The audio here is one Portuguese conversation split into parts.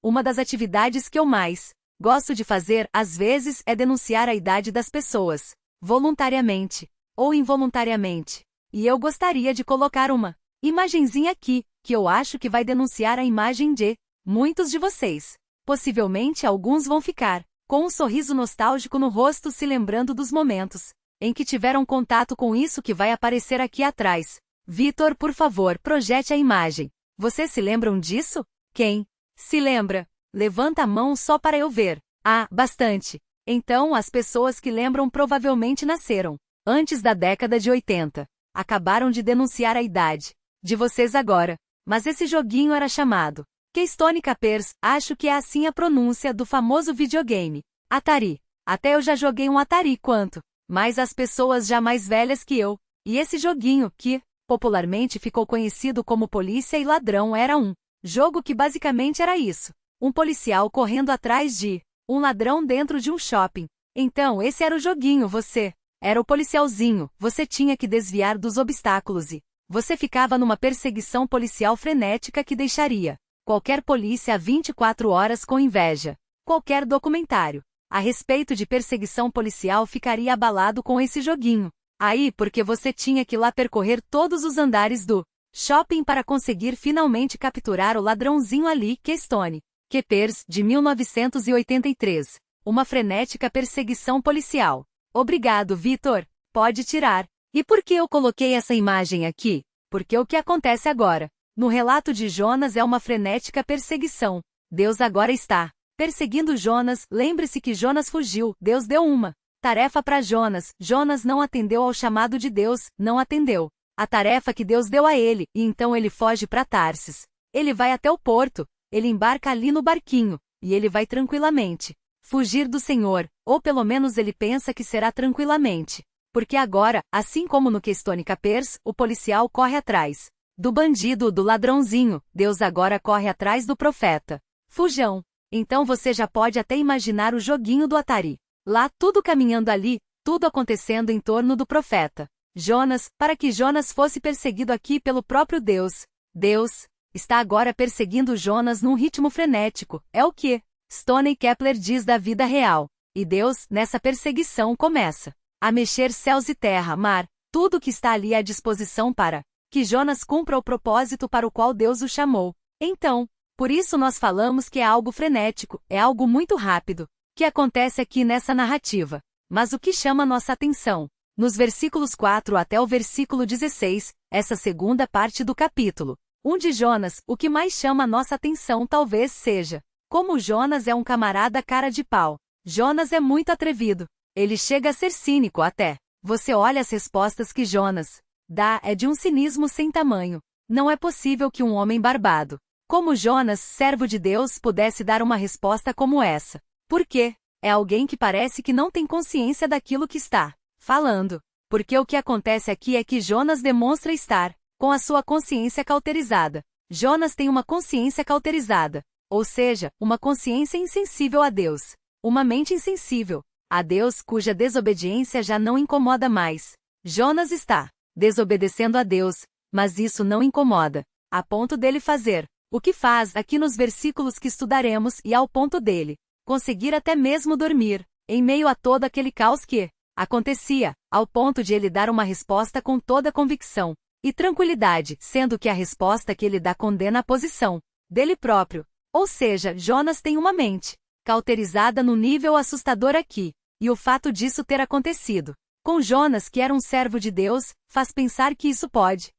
Uma das atividades que eu mais gosto de fazer, às vezes, é denunciar a idade das pessoas, voluntariamente ou involuntariamente. E eu gostaria de colocar uma imagenzinha aqui, que eu acho que vai denunciar a imagem de muitos de vocês. Possivelmente alguns vão ficar com um sorriso nostálgico no rosto, se lembrando dos momentos em que tiveram contato com isso que vai aparecer aqui atrás. Vitor, por favor, projete a imagem. Vocês se lembram disso? Quem se lembra? Levanta a mão só para eu ver. Ah, bastante. Então, as pessoas que lembram provavelmente nasceram antes da década de 80. Acabaram de denunciar a idade de vocês agora. Mas esse joguinho era chamado Keystone Capers, acho que é assim a pronúncia do famoso videogame Atari. Até eu já joguei um Atari quanto, mas as pessoas já mais velhas que eu. E esse joguinho, que popularmente ficou conhecido como Polícia e Ladrão, era um jogo que basicamente era isso. Um policial correndo atrás de um ladrão dentro de um shopping. Então esse era o joguinho, você era o policialzinho, você tinha que desviar dos obstáculos e você ficava numa perseguição policial frenética que deixaria qualquer polícia a 24 horas com inveja. Qualquer documentário a respeito de perseguição policial ficaria abalado com esse joguinho. Aí porque você tinha que ir lá percorrer todos os andares do shopping para conseguir finalmente capturar o ladrãozinho ali, Keystone Capers, de 1983. Uma frenética perseguição policial. Obrigado, Vitor. Pode tirar. E por que eu coloquei essa imagem aqui? Porque o que acontece agora no relato de Jonas é uma frenética perseguição. Deus agora está perseguindo Jonas. Lembre-se que Jonas fugiu. Deus deu uma tarefa para Jonas. Jonas não atendeu ao chamado de Deus, não atendeu a tarefa que Deus deu a ele, e então ele foge para Tarsis. Ele vai até o porto, ele embarca ali no barquinho, e ele vai tranquilamente fugir do Senhor, ou pelo menos ele pensa que será tranquilamente. Porque agora, assim como no Keystone Capers, o policial corre atrás do bandido, do ladrãozinho, Deus agora corre atrás do profeta. Fujão. Então você já pode até imaginar o joguinho do Atari. Lá tudo caminhando ali, tudo acontecendo em torno do profeta Jonas, para que Jonas fosse perseguido aqui pelo próprio Deus. Deus está agora perseguindo Jonas num ritmo frenético. É o que Stoney Kepler diz da vida real. E Deus, nessa perseguição, começa a mexer céus e terra, mar, tudo que está ali à disposição para que Jonas cumpra o propósito para o qual Deus o chamou. Então, por isso nós falamos que é algo frenético, é algo muito rápido, que acontece aqui nessa narrativa. Mas o que chama nossa atenção? Nos versículos 4 até o versículo 16, essa segunda parte do capítulo 1 de Jonas, o que mais chama nossa atenção talvez seja como Jonas é um camarada cara de pau. Jonas é muito atrevido. Ele chega a ser cínico até. Você olha as respostas que Jonas dá, é de um cinismo sem tamanho. Não é possível que um homem barbado como Jonas, servo de Deus, pudesse dar uma resposta como essa. Por quê? É alguém que parece que não tem consciência daquilo que está falando. Porque o que acontece aqui é que Jonas demonstra estar com a sua consciência cauterizada. Jonas tem uma consciência cauterizada, ou seja, uma consciência insensível a Deus. Uma mente insensível a Deus cuja desobediência já não incomoda mais. Jonas está desobedecendo a Deus, mas isso não incomoda, a ponto dele fazer o que faz aqui nos versículos que estudaremos e ao ponto dele conseguir até mesmo dormir, em meio a todo aquele caos que acontecia, ao ponto de ele dar uma resposta com toda convicção e tranquilidade, sendo que a resposta que ele dá condena a posição dele próprio. Ou seja, Jonas tem uma mente cauterizada no nível assustador aqui, e o fato disso ter acontecido com Jonas, que era um servo de Deus, faz pensar que isso pode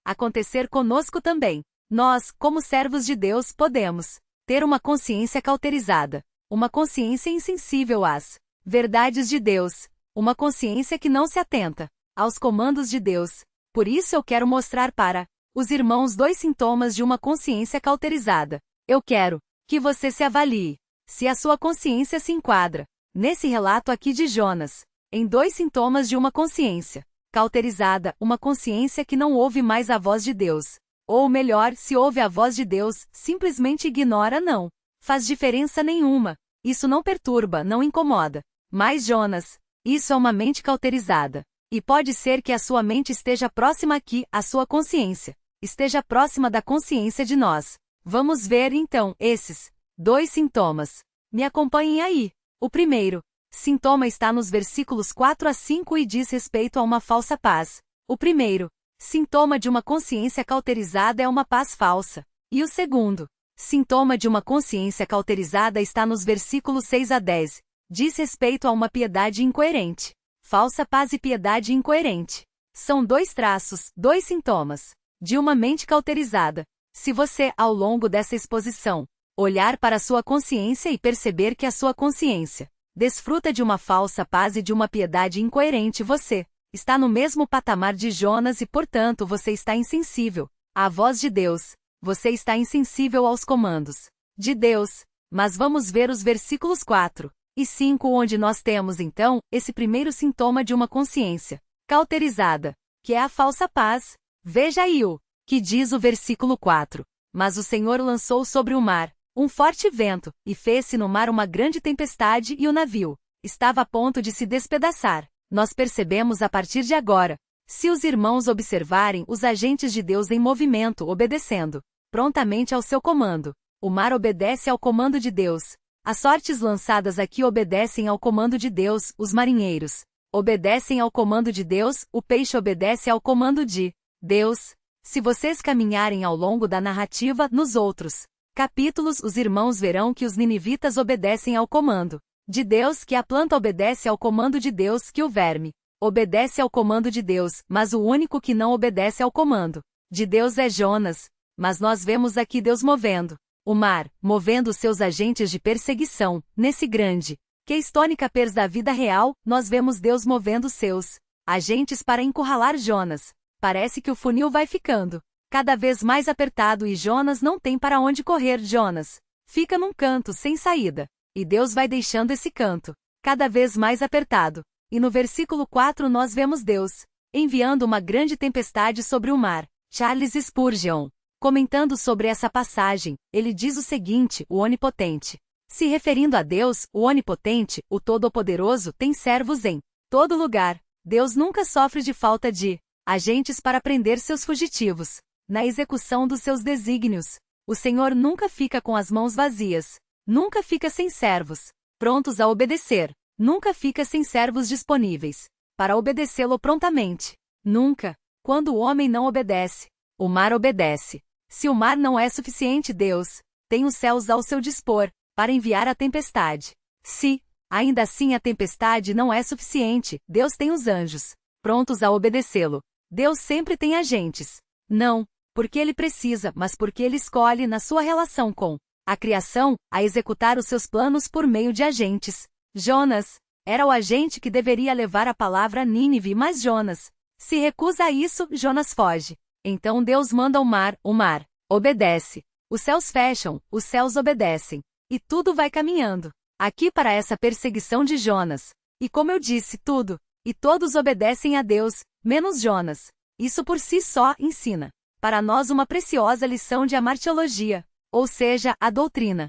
acontecer conosco também. Nós, como servos de Deus, podemos ter uma consciência cauterizada, uma consciência insensível às verdades de Deus, uma consciência que não se atenta aos comandos de Deus. Por isso eu quero mostrar para os irmãos 2 sintomas de uma consciência cauterizada. Eu quero que você se avalie se a sua consciência se enquadra nesse relato aqui de Jonas, em 2 sintomas de uma consciência cauterizada, uma consciência que não ouve mais a voz de Deus. Ou melhor, se ouve a voz de Deus, simplesmente ignora, não faz diferença nenhuma. Isso não perturba, não incomoda. Mas Jonas, isso é uma mente cauterizada. E pode ser que a sua mente esteja próxima aqui, a sua consciência esteja próxima da consciência de nós. Vamos ver então esses 2 sintomas. Me acompanhem aí. O primeiro sintoma está nos versículos 4 a 5 e diz respeito a uma falsa paz. O primeiro sintoma de uma consciência cauterizada é uma paz falsa. E o segundo sintoma de uma consciência cauterizada está nos versículos 6 a 10. Diz respeito a uma piedade incoerente. Falsa paz e piedade incoerente são 2 traços, 2 sintomas de uma mente cauterizada. Se você, ao longo dessa exposição, olhar para a sua consciência e perceber que a sua consciência desfruta de uma falsa paz e de uma piedade incoerente, você está no mesmo patamar de Jonas e, portanto, você está insensível à voz de Deus. Você está insensível aos comandos de Deus. Mas vamos ver os versículos 4 e 5, onde nós temos, então, esse primeiro sintoma de uma consciência cauterizada, que é a falsa paz. Veja aí o que diz o versículo 4. Mas o Senhor lançou sobre o mar um forte vento, e fez-se no mar uma grande tempestade e o navio estava a ponto de se despedaçar. Nós percebemos a partir de agora, se os irmãos observarem os agentes de Deus em movimento obedecendo prontamente ao seu comando, o mar obedece ao comando de Deus. As sortes lançadas aqui obedecem ao comando de Deus, os marinheiros obedecem ao comando de Deus, o peixe obedece ao comando de Deus. Se vocês caminharem ao longo da narrativa, nos outros capítulos, os irmãos verão que os ninivitas obedecem ao comando de Deus, que a planta obedece ao comando de Deus, que o verme obedece ao comando de Deus, mas o único que não obedece ao comando de Deus é Jonas. Mas nós vemos aqui Deus movendo o mar, movendo seus agentes de perseguição. Nesse grande Keystone Capers da vida real, nós vemos Deus movendo seus agentes para encurralar Jonas. Parece que o funil vai ficando cada vez mais apertado e Jonas não tem para onde correr. Jonas fica num canto sem saída. E Deus vai deixando esse canto cada vez mais apertado. E no versículo 4 nós vemos Deus enviando uma grande tempestade sobre o mar. Charles Spurgeon, comentando sobre essa passagem, ele diz o seguinte: o Onipotente, se referindo a Deus, o Onipotente, o Todo-Poderoso, tem servos em todo lugar. Deus nunca sofre de falta de agentes para prender seus fugitivos na execução dos seus desígnios. O Senhor nunca fica com as mãos vazias. Nunca fica sem servos prontos a obedecer. Nunca fica sem servos disponíveis para obedecê-lo prontamente. Nunca. Quando o homem não obedece, o mar obedece. Se o mar não é suficiente, Deus tem os céus ao seu dispor para enviar a tempestade. Se, ainda assim, a tempestade não é suficiente, Deus tem os anjos prontos a obedecê-lo. Deus sempre tem agentes. Não porque ele precisa, mas porque ele escolhe, na sua relação com a criação, a executar os seus planos por meio de agentes. Jonas era o agente que deveria levar a palavra a Nínive, mas Jonas se recusa a isso. Jonas foge. Então Deus manda o mar obedece. Os céus fecham, os céus obedecem. E tudo vai caminhando aqui para essa perseguição de Jonas. E como eu disse, tudo e todos obedecem a Deus, menos Jonas. Isso por si só ensina para nós uma preciosa lição de amartiologia, ou seja, a doutrina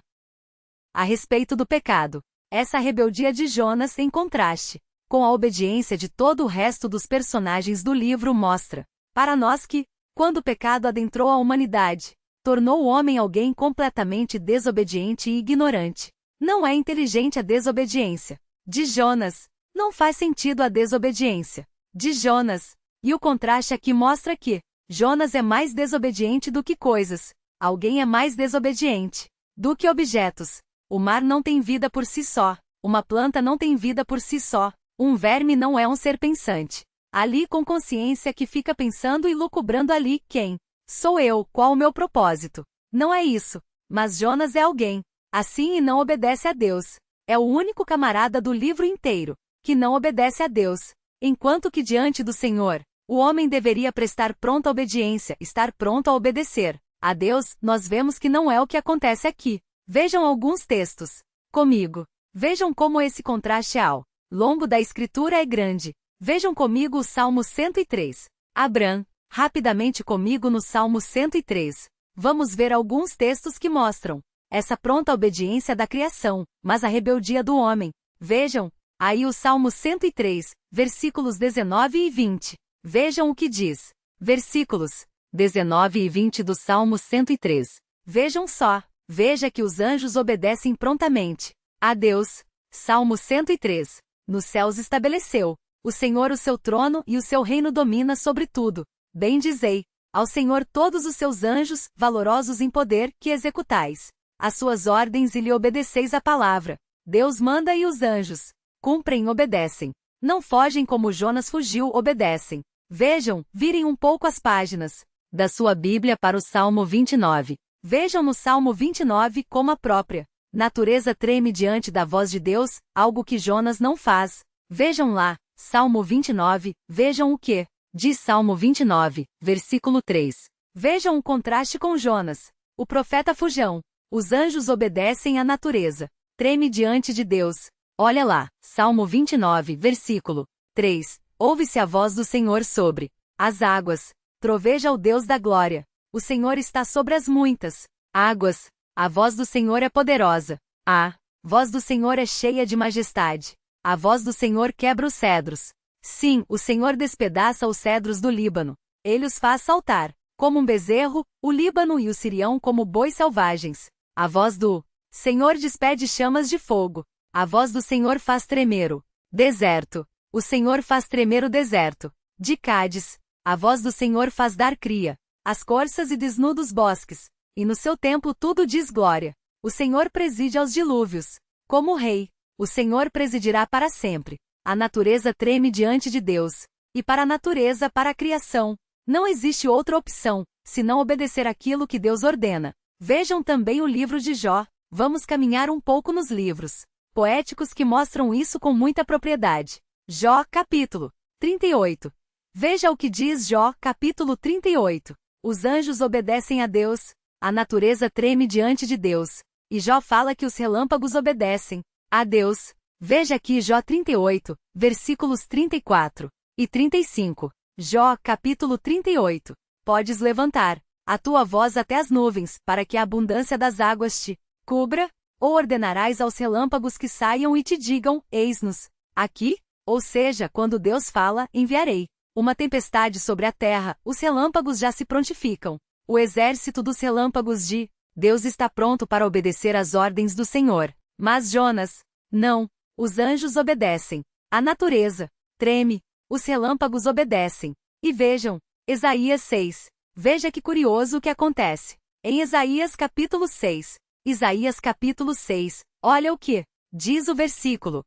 a respeito do pecado. Essa rebeldia de Jonas, em contraste com a obediência de todo o resto dos personagens do livro, mostra para nós que, quando o pecado adentrou a humanidade, tornou o homem alguém completamente desobediente e ignorante. Não é inteligente a desobediência de Jonas. Não faz sentido a desobediência de Jonas. E o contraste aqui mostra que Jonas é mais desobediente do que coisas. Alguém é mais desobediente do que objetos. O mar não tem vida por si só. Uma planta não tem vida por si só. Um verme não é um ser pensante ali com consciência que fica pensando e lucubrando ali. Quem sou eu? Qual o meu propósito? Não é isso. Mas Jonas é alguém assim e não obedece a Deus. É o único camarada do livro inteiro que não obedece a Deus. Enquanto que diante do Senhor, o homem deveria prestar pronta obediência, estar pronto a obedecer a Deus. Nós vemos que não é o que acontece aqui. Vejam alguns textos comigo. Vejam como esse contraste ao longo da Escritura é grande. Vejam comigo o Salmo 103. Abram rapidamente comigo no Salmo 103. Vamos ver alguns textos que mostram essa pronta obediência da criação, mas a rebeldia do homem. Vejam aí o Salmo 103, versículos 19 e 20. Vejam o que diz. Versículos 19 e 20 do Salmo 103. Vejam só. Veja que os anjos obedecem prontamente a Deus. Salmo 103. Nos céus estabeleceu o Senhor o seu trono e o seu reino domina sobre tudo. Bendizei ao Senhor todos os seus anjos, valorosos em poder, que executais as suas ordens e lhe obedeceis a palavra. Deus manda e os anjos cumprem e obedecem. Não fogem como Jonas fugiu, obedecem. Vejam, virem um pouco as páginas da sua Bíblia para o Salmo 29. Vejam no Salmo 29 como a própria natureza treme diante da voz de Deus, algo que Jonas não faz. Vejam lá, Salmo 29, vejam o que diz Salmo 29, versículo 3. Vejam o contraste com Jonas, o profeta fujão. Os anjos obedecem à natureza. Treme diante de Deus. Olha lá, Salmo 29, versículo 3. Ouve-se a voz do Senhor sobre as águas. Troveja o Deus da glória. O Senhor está sobre as muitas águas. A voz do Senhor é poderosa. A voz do Senhor é cheia de majestade. A voz do Senhor quebra os cedros. Sim, o Senhor despedaça os cedros do Líbano. Ele os faz saltar, como um bezerro, o Líbano e o Sirião como bois selvagens. A voz do Senhor despede chamas de fogo. A voz do Senhor faz tremer o deserto. O Senhor faz tremer o deserto de Cádiz. A voz do Senhor faz dar cria as corças e desnuda os bosques. E no seu templo tudo diz glória. O Senhor preside aos dilúvios. Como rei, o Senhor presidirá para sempre. A natureza treme diante de Deus. E para a natureza, para a criação, não existe outra opção, senão obedecer aquilo que Deus ordena. Vejam também o livro de Jó. Vamos caminhar um pouco nos livros poéticos que mostram isso com muita propriedade. Jó, capítulo 38. Veja o que diz Jó, capítulo 38. Os anjos obedecem a Deus. A natureza treme diante de Deus. E Jó fala que os relâmpagos obedecem a Deus. Veja aqui Jó 38, versículos 34 e 35. Jó, capítulo 38. Podes levantar a tua voz até as nuvens, para que a abundância das águas te cubra? Ou ordenarás aos relâmpagos que saiam e te digam, eis-nos aqui? Ou seja, quando Deus fala, enviarei uma tempestade sobre a terra, os relâmpagos já se prontificam. O exército dos relâmpagos de Deus está pronto para obedecer às ordens do Senhor. Mas Jonas, não. Os anjos obedecem. A natureza treme. Os relâmpagos obedecem. E vejam, Isaías 6. Veja que curioso o que acontece. Em Isaías capítulo 6. Isaías capítulo 6. Olha o que diz o versículo.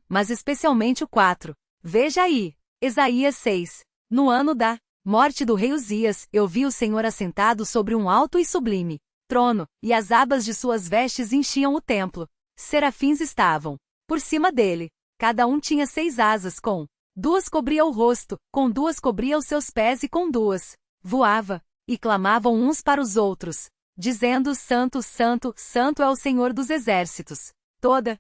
Mas especialmente o 4. Veja aí. Isaías 6. No ano da morte do rei Uzias, eu vi o Senhor assentado sobre um alto e sublime trono, e as abas de suas vestes enchiam o templo. Serafins estavam por cima dele. Cada um tinha 6 asas, com 2 cobria o rosto, com 2 cobria os seus pés e com 2 voava, e clamavam uns para os outros, dizendo: Santo, Santo, Santo é o Senhor dos exércitos. Toda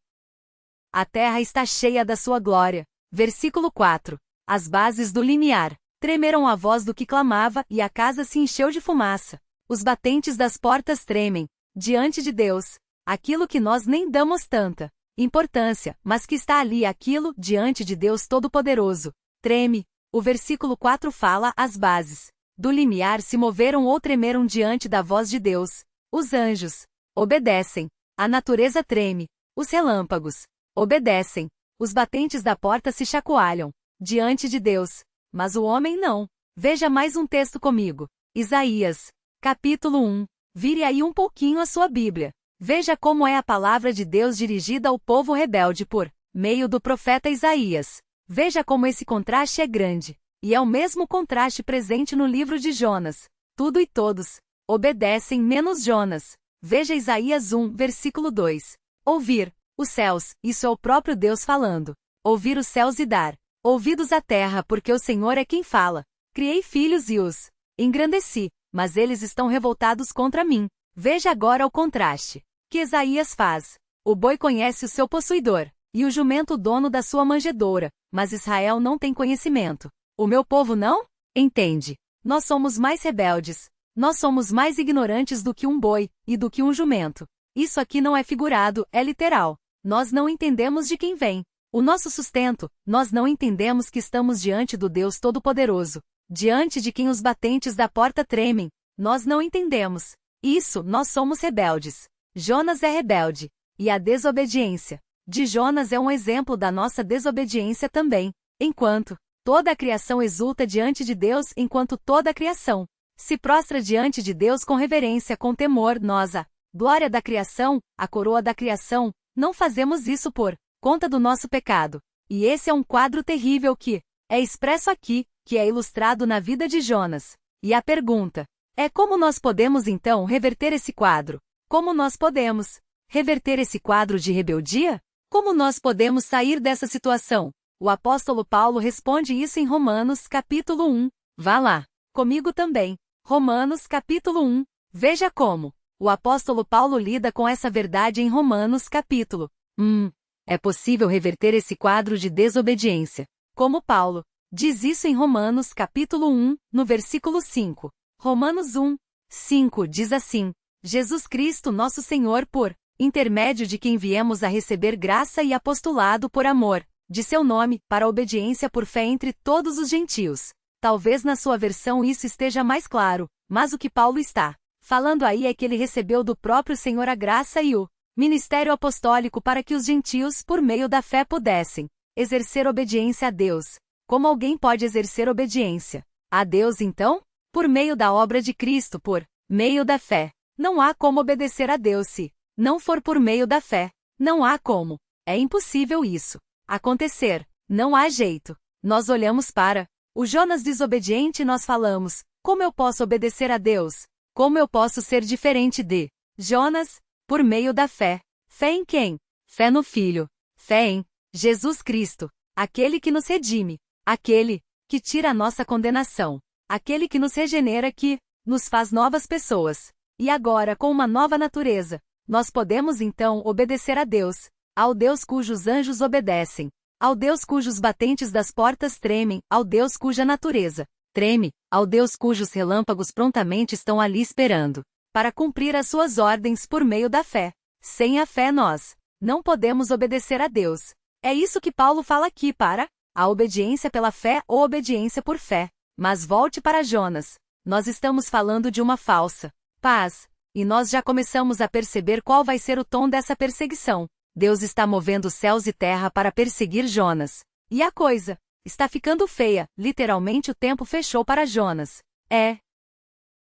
a terra está cheia da sua glória. Versículo 4. As bases do limiar tremeram à voz do que clamava, e a casa se encheu de fumaça. Os batentes das portas tremem diante de Deus. Aquilo que nós nem damos tanta importância, mas que está ali, aquilo diante de Deus Todo-Poderoso, treme. O versículo 4 fala: as bases do limiar se moveram ou tremeram diante da voz de Deus. Os anjos obedecem. A natureza treme. Os relâmpagos obedecem. Os batentes da porta se chacoalham diante de Deus. Mas o homem não. Veja mais um texto comigo. Isaías, capítulo 1. Vire aí um pouquinho a sua Bíblia. Veja como é a palavra de Deus dirigida ao povo rebelde por meio do profeta Isaías. Veja como esse contraste é grande. E é o mesmo contraste presente no livro de Jonas. Tudo e todos obedecem menos Jonas. Veja Isaías 1, versículo 2. Ouvir os céus, isso é o próprio Deus falando. Ouvir os céus e dar ouvidos à terra, porque o Senhor é quem fala. Criei filhos e os engrandeci, mas eles estão revoltados contra mim. Veja agora o contraste que Isaías faz. O boi conhece o seu possuidor, e o jumento o dono da sua manjedoura, mas Israel não tem conhecimento. O meu povo não entende. Nós somos mais rebeldes. Nós somos mais ignorantes do que um boi, e do que um jumento. Isso aqui não é figurado, é literal. Nós não entendemos de quem vem o nosso sustento. Nós não entendemos que estamos diante do Deus Todo-Poderoso, diante de quem os batentes da porta tremem. Nós não entendemos. Isso, nós somos rebeldes. Jonas é rebelde. E a desobediência de Jonas é um exemplo da nossa desobediência também. Enquanto toda a criação exulta diante de Deus, enquanto toda a criação se prostra diante de Deus com reverência, com temor, nós, a glória da criação, a coroa da criação, não fazemos isso por conta do nosso pecado. E esse é um quadro terrível que é expresso aqui, que é ilustrado na vida de Jonas. E a pergunta é: como nós podemos então reverter esse quadro? Como nós podemos reverter esse quadro de rebeldia? Como nós podemos sair dessa situação? O apóstolo Paulo responde isso em Romanos capítulo 1. Vá lá comigo também. Romanos capítulo 1. Veja como o apóstolo Paulo lida com essa verdade em Romanos capítulo 1. É possível reverter esse quadro de desobediência. Como Paulo diz isso em Romanos capítulo 1, no versículo 5. Romanos 1, 5 diz assim: Jesus Cristo nosso Senhor, por intermédio de quem viemos a receber graça e apostolado por amor de seu nome, para a obediência por fé entre todos os gentios. Talvez na sua versão isso esteja mais claro, mas o que Paulo está falando aí é que ele recebeu do próprio Senhor a graça e o ministério apostólico para que os gentios, por meio da fé, pudessem exercer obediência a Deus. Como alguém pode exercer obediência a Deus então? Por meio da obra de Cristo, por meio da fé. Não há como obedecer a Deus se não for por meio da fé. Não há como. É impossível isso acontecer. Não há jeito. Nós olhamos para o Jonas desobediente e nós falamos: como eu posso obedecer a Deus? Como eu posso ser diferente de Jonas? Por meio da fé. Fé em quem? Fé no Filho. Fé em Jesus Cristo, aquele que nos redime, aquele que tira a nossa condenação, aquele que nos regenera, que nos faz novas pessoas. E agora, com uma nova natureza, nós podemos então obedecer a Deus, ao Deus cujos anjos obedecem, ao Deus cujos batentes das portas tremem, ao Deus cuja natureza treme, ao Deus cujos relâmpagos prontamente estão ali esperando para cumprir as suas ordens por meio da fé. Sem a fé nós não podemos obedecer a Deus. É isso que Paulo fala aqui para a obediência pela fé ou obediência por fé. Mas volte para Jonas. Nós estamos falando de uma falsa paz. E nós já começamos a perceber qual vai ser o tom dessa perseguição. Deus está movendo céus e terra para perseguir Jonas. E a coisa está ficando feia. Literalmente o tempo fechou para Jonas.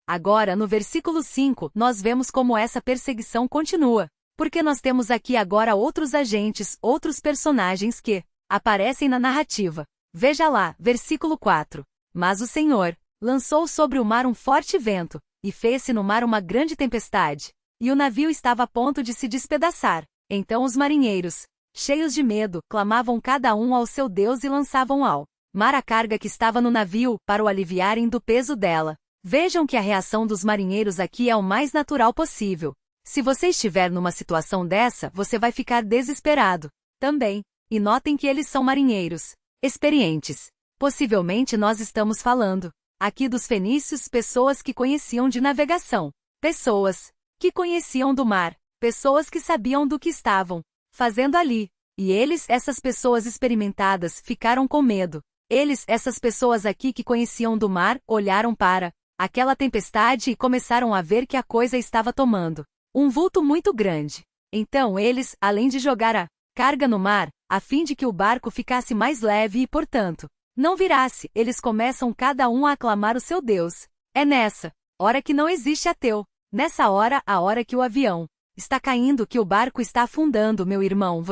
Agora, no versículo 5, nós vemos como essa perseguição continua. Porque nós temos aqui agora outros agentes, outros personagens que aparecem na narrativa. Veja lá, versículo 4. Mas o Senhor lançou sobre o mar um forte vento, e fez-se no mar uma grande tempestade, e o navio estava a ponto de se despedaçar. Então os marinheiros, cheios de medo, clamavam cada um ao seu Deus e lançavam ao mar a carga que estava no navio, para o aliviarem do peso dela. Vejam que a reação dos marinheiros aqui é o mais natural possível. Se você estiver numa situação dessa, você vai ficar desesperado também. E notem que eles são marinheiros experientes. Possivelmente nós estamos falando aqui dos fenícios, pessoas que conheciam de navegação, pessoas que conheciam do mar, pessoas que sabiam do que estavam fazendo ali. E eles, essas pessoas experimentadas, ficaram com medo. Eles, essas pessoas aqui que conheciam do mar, olharam para aquela tempestade e começaram a ver que a coisa estava tomando um vulto muito grande. Então eles, além de jogar a carga no mar, a fim de que o barco ficasse mais leve e, portanto, não virasse, eles começam cada um a aclamar o seu Deus. É nessa hora que não existe ateu. Nessa hora, a hora que o avião está caindo, que o barco está afundando, meu irmão,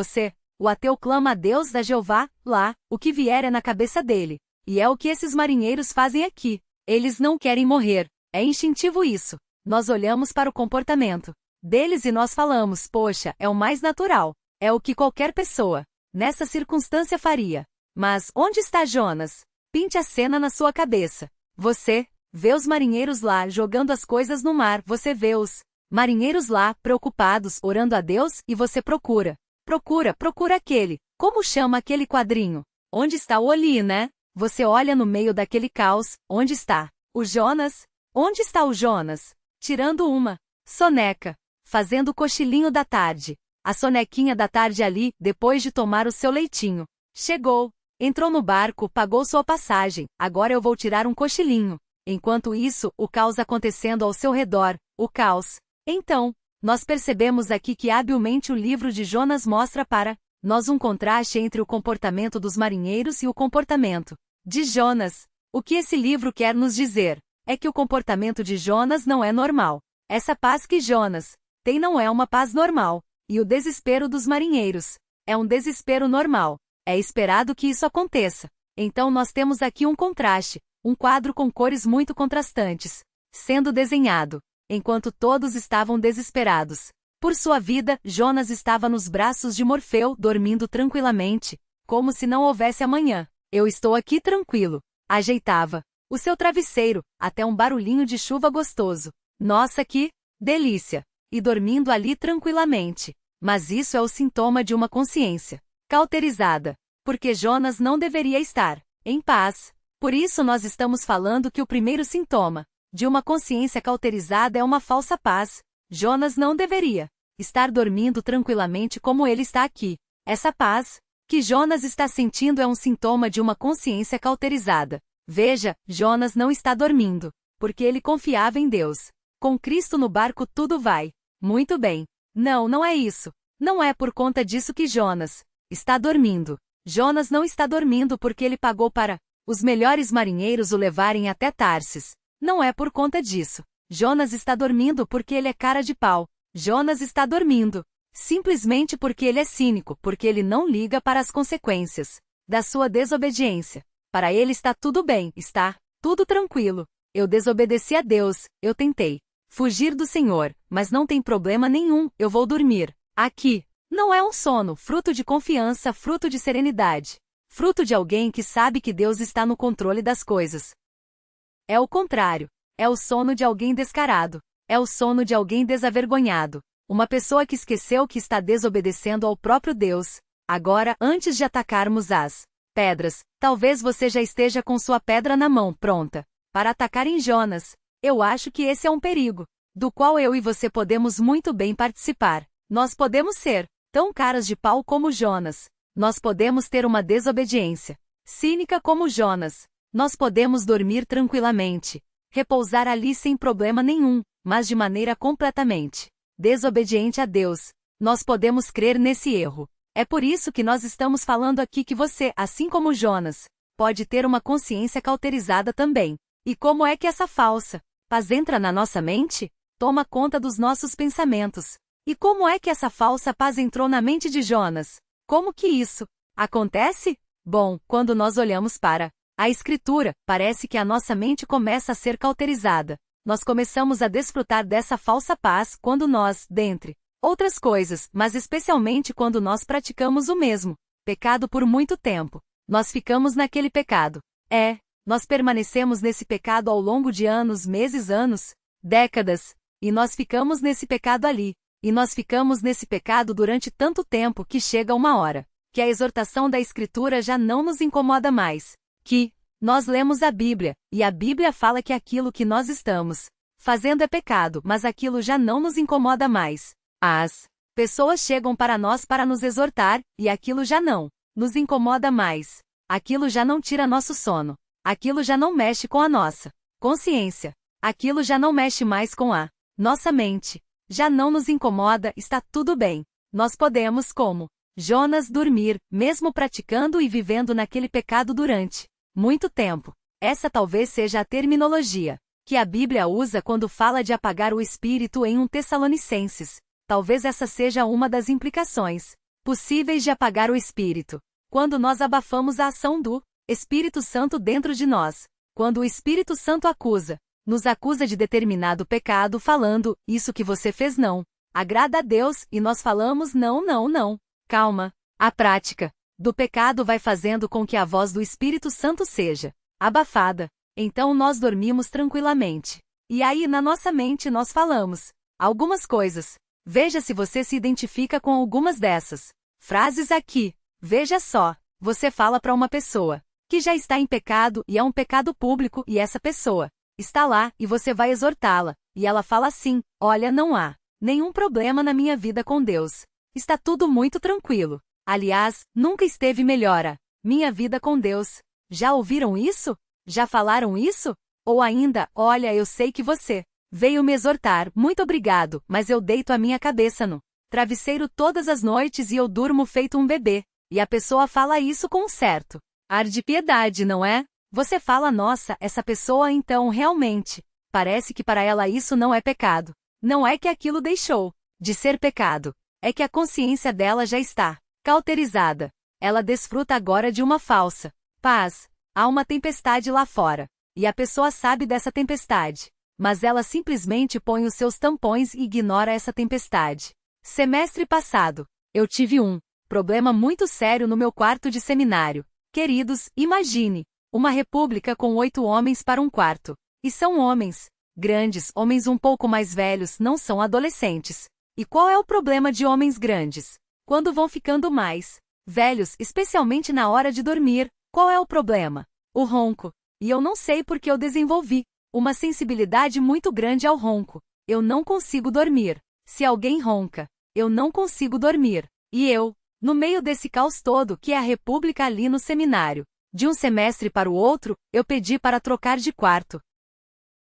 o ateu clama a Deus da Jeová, lá, o que vier é na cabeça dele. E é o que esses marinheiros fazem aqui. Eles não querem morrer. É instintivo isso. Nós olhamos para o comportamento deles e nós falamos: poxa, é o mais natural. É o que qualquer pessoa nessa circunstância faria. Mas onde está Jonas? Pinte a cena na sua cabeça. Você vê os marinheiros lá jogando as coisas no mar. Você vê os marinheiros lá preocupados, orando a Deus, e você procura aquele. Como chama aquele quadrinho? Onde está o Oli, né? Você olha no meio daquele caos. Onde está o Jonas? Onde está o Jonas? Tirando uma soneca, fazendo o cochilinho da tarde. A sonequinha da tarde ali, depois de tomar o seu leitinho. Chegou, entrou no barco, pagou sua passagem. Agora eu vou tirar um cochilinho. Enquanto isso, o caos acontecendo ao seu redor. O caos Então, nós percebemos aqui que habilmente o livro de Jonas mostra para nós um contraste entre o comportamento dos marinheiros e o comportamento de Jonas. O que esse livro quer nos dizer é que o comportamento de Jonas não é normal. Essa paz que Jonas tem não é uma paz normal, e o desespero dos marinheiros é um desespero normal. É esperado que isso aconteça. Então nós temos aqui um contraste, um quadro com cores muito contrastantes, sendo desenhado, enquanto todos estavam desesperados. Por sua vida, Jonas estava nos braços de Morfeu, dormindo tranquilamente, como se não houvesse amanhã. Eu estou aqui tranquilo. Ajeitava o seu travesseiro, até um barulhinho de chuva gostoso. Nossa, que delícia! E dormindo ali tranquilamente. Mas isso é o sintoma de uma consciência cauterizada, porque Jonas não deveria estar em paz. Por isso nós estamos falando que o primeiro sintoma de uma consciência cauterizada é uma falsa paz. Jonas não deveria estar dormindo tranquilamente como ele está aqui. Essa paz que Jonas está sentindo é um sintoma de uma consciência cauterizada. Veja, Jonas não está dormindo, porque ele confiava em Deus. Com Cristo no barco tudo vai muito bem. Não, não é isso. Não é por conta disso que Jonas está dormindo. Jonas não está dormindo porque ele pagou para os melhores marinheiros o levarem até Tarsis. Não é por conta disso. Jonas está dormindo porque ele é cara de pau. Jonas está dormindo simplesmente porque ele é cínico, porque ele não liga para as consequências da sua desobediência. Para ele está tudo bem, está tudo tranquilo. Eu desobedeci a Deus, eu tentei fugir do Senhor, mas não tem problema nenhum, eu vou dormir aqui. Não é um sono, fruto de confiança, fruto de serenidade, fruto de alguém que sabe que Deus está no controle das coisas. É o contrário. É o sono de alguém descarado. É o sono de alguém desavergonhado. Uma pessoa que esqueceu que está desobedecendo ao próprio Deus. Agora, antes de atacarmos as pedras, talvez você já esteja com sua pedra na mão, pronta para atacar em Jonas. Eu acho que esse é um perigo, do qual eu e você podemos muito bem participar. Nós podemos ser tão caras de pau como Jonas. Nós podemos ter uma desobediência cínica como Jonas. Nós podemos dormir tranquilamente, repousar ali sem problema nenhum, mas de maneira completamente desobediente a Deus. Nós podemos crer nesse erro. É por isso que nós estamos falando aqui que você, assim como Jonas, pode ter uma consciência cauterizada também. E como é que essa falsa paz entra na nossa mente? Toma conta dos nossos pensamentos. E como é que essa falsa paz entrou na mente de Jonas? Como que isso acontece? Bom, quando nós olhamos para a Escritura, parece que a nossa mente começa a ser cauterizada. Nós começamos a desfrutar dessa falsa paz quando nós, dentre outras coisas, mas especialmente quando nós praticamos o mesmo pecado por muito tempo. Nós ficamos naquele pecado. Nós permanecemos nesse pecado ao longo de anos, meses, anos, décadas, e nós ficamos nesse pecado ali. E nós ficamos nesse pecado durante tanto tempo que chega uma hora que a exortação da Escritura já não nos incomoda mais. Que nós lemos a Bíblia, e a Bíblia fala que aquilo que nós estamos fazendo é pecado, mas aquilo já não nos incomoda mais. As pessoas chegam para nós para nos exortar, e aquilo já não nos incomoda mais. Aquilo já não tira nosso sono. Aquilo já não mexe com a nossa consciência. Aquilo já não mexe mais com a nossa mente. Já não nos incomoda, está tudo bem. Nós podemos, como Jonas, dormir, mesmo praticando e vivendo naquele pecado durante muito tempo. Essa talvez seja a terminologia que a Bíblia usa quando fala de apagar o espírito em 1 Tessalonicenses. Talvez essa seja uma das implicações possíveis de apagar o espírito. Quando nós abafamos a ação do Espírito Santo dentro de nós. Quando o Espírito Santo nos acusa de determinado pecado falando, isso que você fez não agrada a Deus, e nós falamos não, não, não. Calma. A prática do pecado vai fazendo com que a voz do Espírito Santo seja abafada. Então nós dormimos tranquilamente. E aí na nossa mente nós falamos algumas coisas. Veja se você se identifica com algumas dessas frases aqui. Veja só, você fala para uma pessoa que já está em pecado e é um pecado público e essa pessoa está lá e você vai exortá-la. E ela fala assim, olha, não há nenhum problema na minha vida com Deus. Está tudo muito tranquilo. Aliás, nunca esteve melhor a minha vida com Deus. Já ouviram isso? Já falaram isso? Ou ainda, olha, eu sei que você Veio me exortar, muito obrigado, mas eu deito a minha cabeça no travesseiro todas as noites e eu durmo feito um bebê. E a pessoa fala isso com um certo ar de piedade, não é? Você fala, nossa, essa pessoa então realmente, parece que para ela isso não é pecado. Não é que aquilo deixou de ser pecado. É que a consciência dela já está cauterizada. Ela desfruta agora de uma falsa paz. Há uma tempestade lá fora. E a pessoa sabe dessa tempestade. Mas ela simplesmente põe os seus tampões e ignora essa tempestade. Semestre passado, eu tive um problema muito sério no meu quarto de seminário. Queridos, imagine uma república com 8 homens para um quarto. E são homens grandes, homens um pouco mais velhos, não são adolescentes. E qual é o problema de homens grandes? Quando vão ficando mais velhos, especialmente na hora de dormir, qual é o problema? O ronco. E eu não sei porque eu desenvolvi uma sensibilidade muito grande ao ronco. Eu não consigo dormir. Se alguém ronca, eu não consigo dormir. E eu, no meio desse caos todo que é a república ali no seminário, de um semestre para o outro, eu pedi para trocar de quarto.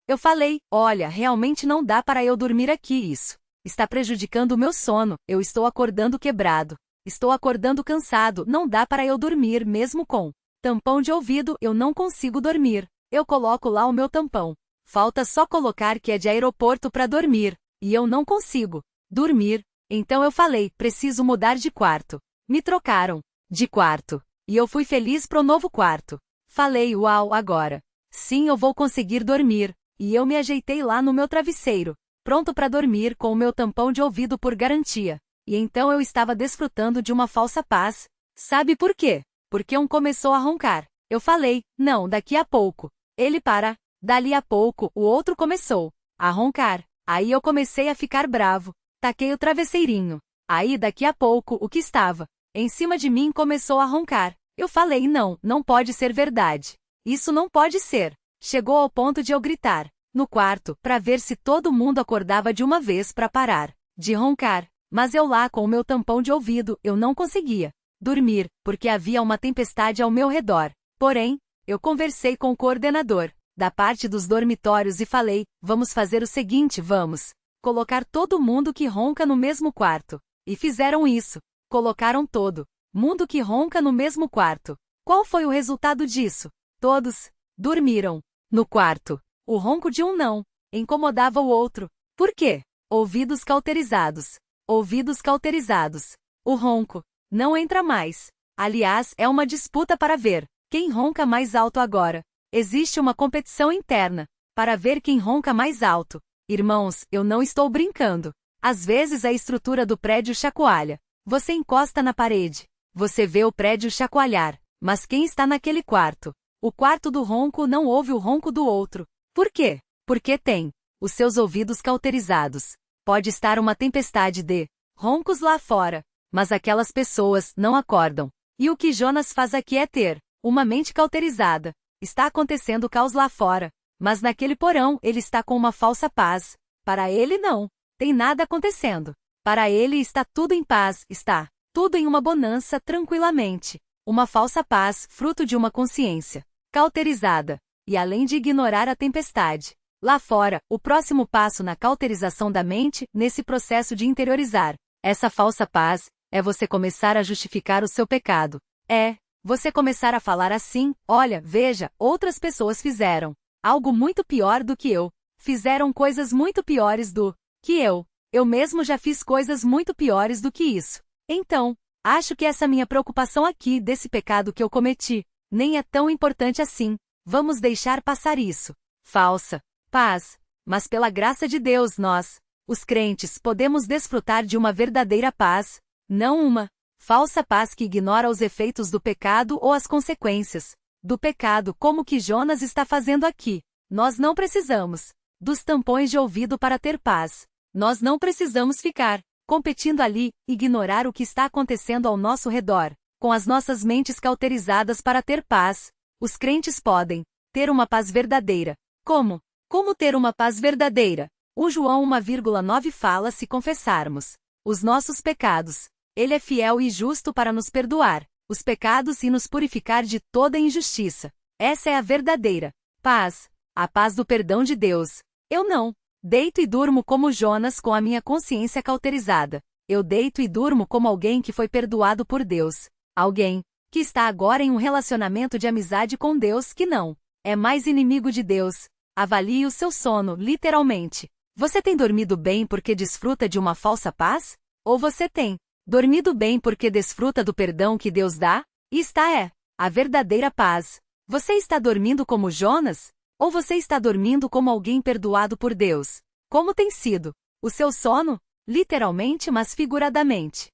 Eu falei, olha, realmente não dá para eu dormir aqui isso. Está prejudicando o meu sono, eu estou acordando quebrado. Estou acordando cansado, não dá para eu dormir mesmo com tampão de ouvido, eu não consigo dormir. Eu coloco lá o meu tampão. Falta só colocar que é de aeroporto para dormir. E eu não consigo dormir. Então eu falei, preciso mudar de quarto. Me trocaram de quarto. E eu fui feliz pro novo quarto. Falei, uau, agora sim eu vou conseguir dormir. E eu me ajeitei lá no meu travesseiro, pronto para dormir com o meu tampão de ouvido por garantia. E então eu estava desfrutando de uma falsa paz. Sabe por quê? Porque um começou a roncar. Eu falei, não, daqui a pouco. Ele para. Dali a pouco, o outro começou a roncar. Aí eu comecei a ficar bravo. Taquei o travesseirinho. Aí daqui a pouco, o que estava em cima de mim começou a roncar. Eu falei, não, não pode ser verdade. Isso não pode ser. Chegou ao ponto de eu gritar no quarto, para ver se todo mundo acordava de uma vez para parar de roncar. Mas eu lá com o meu tampão de ouvido, eu não conseguia dormir, porque havia uma tempestade ao meu redor. Porém, eu conversei com o coordenador da parte dos dormitórios e falei, vamos fazer o seguinte, vamos colocar todo mundo que ronca no mesmo quarto. E fizeram isso. Colocaram todo mundo que ronca no mesmo quarto. Qual foi o resultado disso? Todos dormiram no quarto. O ronco de um não incomodava o outro. Por quê? Ouvidos cauterizados. Ouvidos cauterizados. O ronco não entra mais. Aliás, é uma disputa para ver quem ronca mais alto agora. Existe uma competição interna para ver quem ronca mais alto. Irmãos, eu não estou brincando. Às vezes a estrutura do prédio chacoalha. Você encosta na parede. Você vê o prédio chacoalhar. Mas quem está naquele quarto? O quarto do ronco não ouve o ronco do outro. Por quê? Porque tem os seus ouvidos cauterizados. Pode estar uma tempestade de roncos lá fora, mas aquelas pessoas não acordam. E o que Jonas faz aqui é ter uma mente cauterizada. Está acontecendo caos lá fora, mas naquele porão ele está com uma falsa paz. Para ele não tem nada acontecendo. Para ele está tudo em paz, está tudo em uma bonança tranquilamente. Uma falsa paz, fruto de uma consciência cauterizada. E além de ignorar a tempestade lá fora, o próximo passo na cauterização da mente, nesse processo de interiorizar essa falsa paz, é você começar a justificar o seu pecado. É você começar a falar assim, olha, veja, outras pessoas fizeram algo muito pior do que eu. Fizeram coisas muito piores do que eu. Eu mesmo já fiz coisas muito piores do que isso. Então, acho que essa minha preocupação aqui desse pecado que eu cometi nem é tão importante assim. Vamos deixar passar isso. Falsa paz. Mas pela graça de Deus nós, os crentes, podemos desfrutar de uma verdadeira paz, não uma falsa paz que ignora os efeitos do pecado ou as consequências do pecado, como que Jonas está fazendo aqui. Nós não precisamos dos tampões de ouvido para ter paz. Nós não precisamos ficar competindo ali, ignorar o que está acontecendo ao nosso redor, com as nossas mentes cauterizadas para ter paz. Os crentes podem ter uma paz verdadeira. Como? Como ter uma paz verdadeira? O João 1,9 fala se confessarmos os nossos pecados. Ele é fiel e justo para nos perdoar os pecados e nos purificar de toda injustiça. Essa é a verdadeira paz, a paz do perdão de Deus. Eu não Deito e durmo como Jonas com a minha consciência cauterizada. Eu deito e durmo como alguém que foi perdoado por Deus. Alguém que está agora em um relacionamento de amizade com Deus que não é mais inimigo de Deus. Avalie o seu sono, literalmente. Você tem dormido bem porque desfruta de uma falsa paz? Ou você tem dormido bem porque desfruta do perdão que Deus dá? Esta é a verdadeira paz. Você está dormindo como Jonas? Ou você está dormindo como alguém perdoado por Deus? Como tem sido o seu sono? Literalmente, mas figuradamente.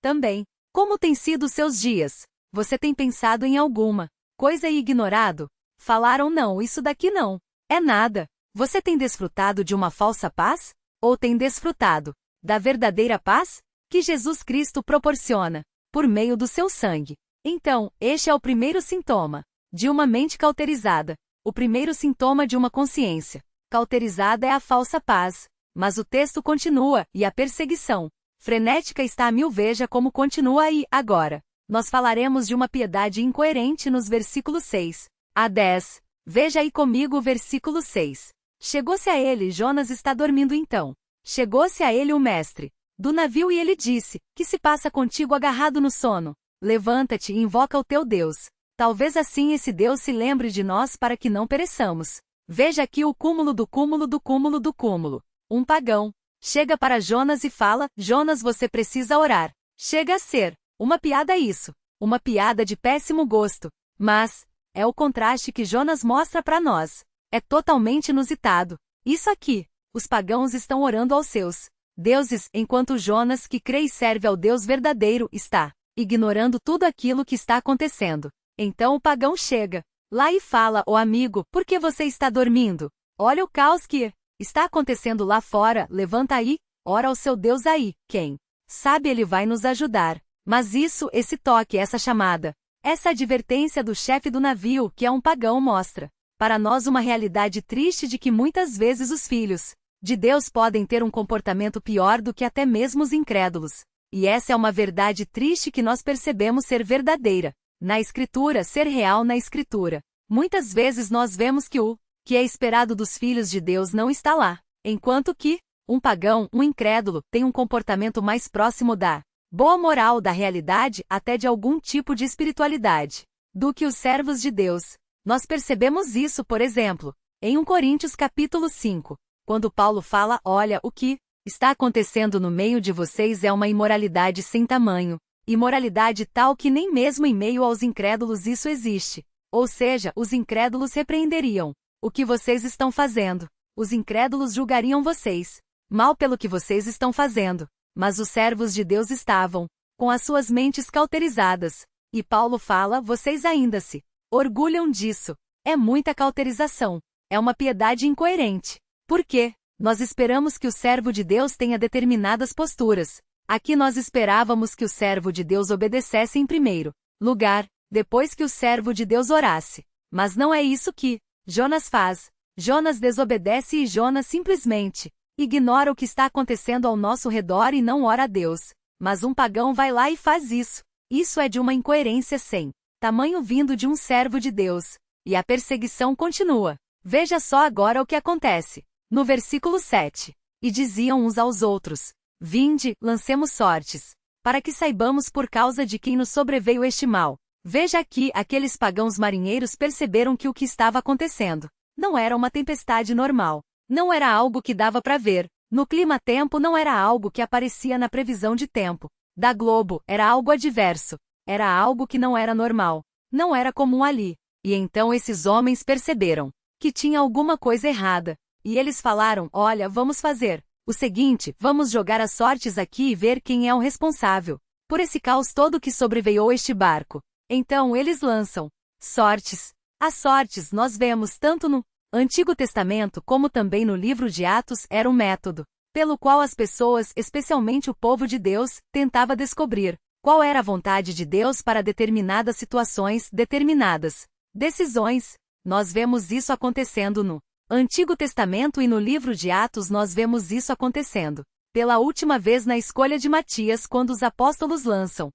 Também, como têm sido os seus dias? Você tem pensado em alguma coisa e ignorado? Falaram não, isso daqui não é nada. Você tem desfrutado de uma falsa paz? Ou tem desfrutado da verdadeira paz que Jesus Cristo proporciona por meio do seu sangue? Então, este é o primeiro sintoma de uma mente cauterizada. O primeiro sintoma de uma consciência cauterizada é a falsa paz. Mas o texto continua, e a perseguição frenética está a mil. Veja como continua aí, agora. Nós falaremos de uma piedade incoerente nos versículos 6 a 10. Veja aí comigo o versículo 6. Chegou-se a ele, Jonas está dormindo então. Chegou-se a ele o mestre do navio e ele disse: que se passa contigo agarrado no sono? Levanta-te e invoca o teu Deus. Talvez assim esse Deus se lembre de nós para que não pereçamos. Veja aqui o cúmulo do cúmulo do cúmulo do cúmulo. Um pagão chega para Jonas e fala: Jonas, você precisa orar. Chega a ser uma piada isso. Uma piada de péssimo gosto. Mas é o contraste que Jonas mostra para nós. É totalmente inusitado. Isso aqui. Os pagãos estão orando aos seus deuses, enquanto Jonas, que crê e serve ao Deus verdadeiro, está ignorando tudo aquilo que está acontecendo. Então o pagão chega lá e fala: ô amigo, por que você está dormindo? Olha o caos que está acontecendo lá fora, levanta aí, ora ao seu Deus aí, quem sabe ele vai nos ajudar. Mas esse toque, essa chamada, essa advertência do chefe do navio, que é um pagão, mostra para nós uma realidade triste de que muitas vezes os filhos de Deus podem ter um comportamento pior do que até mesmo os incrédulos. E essa é uma verdade triste que nós percebemos ser verdadeira na Escritura, ser real na Escritura. Muitas vezes nós vemos que o que é esperado dos filhos de Deus não está lá, enquanto que um pagão, um incrédulo, tem um comportamento mais próximo da boa moral, da realidade, até de algum tipo de espiritualidade, do que os servos de Deus. Nós percebemos isso, por exemplo, em 1 Coríntios capítulo 5, quando Paulo fala: olha, o que está acontecendo no meio de vocês é uma imoralidade sem tamanho, imoralidade tal que nem mesmo em meio aos incrédulos isso existe. Ou seja, os incrédulos repreenderiam o que vocês estão fazendo. Os incrédulos julgariam vocês mal pelo que vocês estão fazendo. Mas os servos de Deus estavam com as suas mentes cauterizadas. E Paulo fala: vocês ainda se orgulham disso. É muita cauterização. É uma piedade incoerente. Por quê? Nós esperamos que o servo de Deus tenha determinadas posturas. Aqui nós esperávamos que o servo de Deus obedecesse em primeiro lugar, depois que o servo de Deus orasse. Mas não é isso que Jonas faz. Jonas desobedece e Jonas simplesmente ignora o que está acontecendo ao nosso redor e não ora a Deus. Mas um pagão vai lá e faz isso. Isso é de uma incoerência sem tamanho vindo de um servo de Deus. E a perseguição continua. Veja só agora o que acontece. No versículo 7. E diziam uns aos outros: vinde, lancemos sortes, para que saibamos por causa de quem nos sobreveio este mal. Veja aqui, aqueles pagãos marinheiros perceberam que o que estava acontecendo não era uma tempestade normal. Não era algo que dava para ver. No clima-tempo não era algo que aparecia na previsão de tempo da Globo, era algo adverso. Era algo que não era normal. Não era comum ali. E então esses homens perceberam que tinha alguma coisa errada. E eles falaram: olha, vamos fazer o seguinte, vamos jogar as sortes aqui e ver quem é o responsável por esse caos todo que sobreveio este barco. Então eles lançam sortes. As sortes nós vemos tanto no Antigo Testamento como também no livro de Atos, era um método pelo qual as pessoas, especialmente o povo de Deus, tentava descobrir qual era a vontade de Deus para determinadas situações, determinadas decisões. Nós vemos isso acontecendo no Antigo Testamento e no livro de Atos nós vemos isso acontecendo pela última vez na escolha de Matias, quando os apóstolos lançam